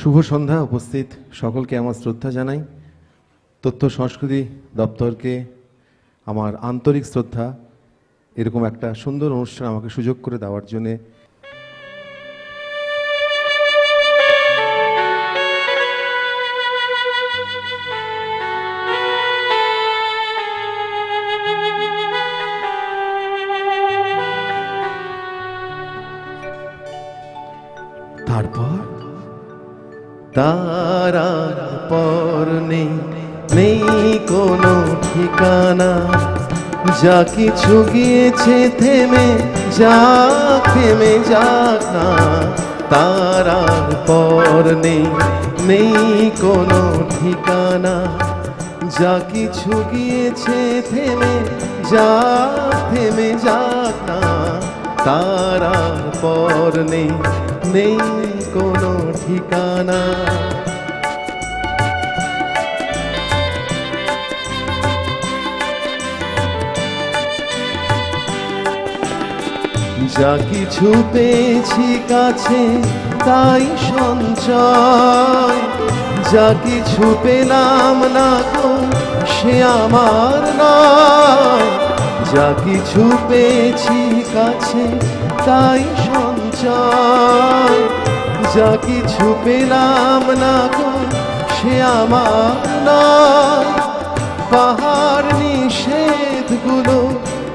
শুভ সন্ধ্যা। উপস্থিত সকলকে আমার শ্রদ্ধা জানাই। তথ্য সংস্কৃতি দপ্তরকে আমার আন্তরিক শ্রদ্ধা, এরকম একটা সুন্দর অনুষ্ঠান আমাকে সুযোগ করে দেওয়ার জন্যে। তারপর তারার পর নেই কোনো ঠিকানা, যা কিছু গিয়েছে থেমে যাক না। তারার পর নেই কোনো ঠিকানা, যা কিছু গিয়েছে থেমে যাক না। তারার পর নেই কোনো ঠিকানা। যা কিছু পেয়েছি কাছে তাই সঞ্চয়, যা কিছু পেলাম না গো সে আমার নয়। যা কিছু পেয়েছি কাছে তাই সঞ্চয়, যা কিছু পেলাম না গো সে আমার নয়। পাহাড় নিষেধগুলো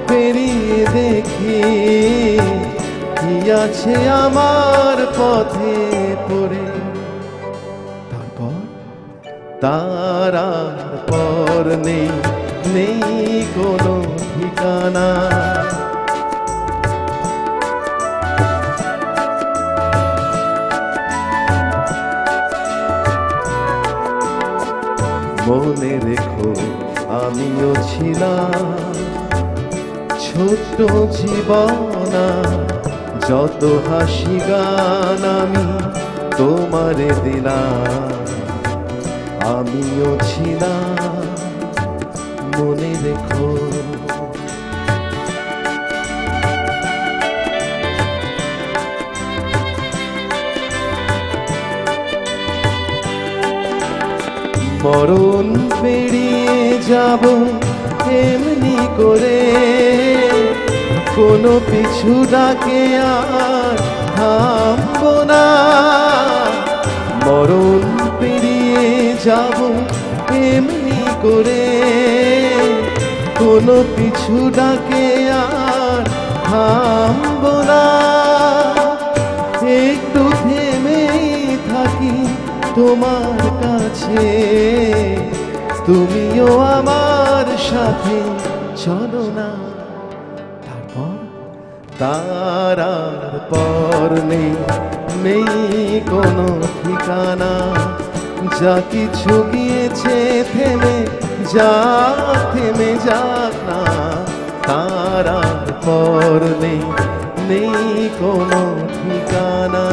পেরিয়ে দেখি কি আছে আমার পথে পড়ে। তারপর তারার পর নেই কোনো ঠিকানা। মনে রেখো আমিও ছিলাম ছোট্ট জীবনা, যত হাসি গান আমি তোমারে দিলাম। আমিও ছিলাম মনে রেখো। মরণ পেরিয়ে যাব এমনি করে, কোনো পিছু ডাকে আর থামবো না। মরণ পেরিয়ে যাব এমনি করে, কোনো পিছু ডাকে আর থামবো না। একটু থেমেই থাকি তোমার কাছে, তুমিও আমার সাথে চলো না। তারপর তারার পর নেই কোনো ঠিকানা, যা কিছু গিয়েছে থেমে যাক না। তারার পর নেই কোনো ঠিকানা।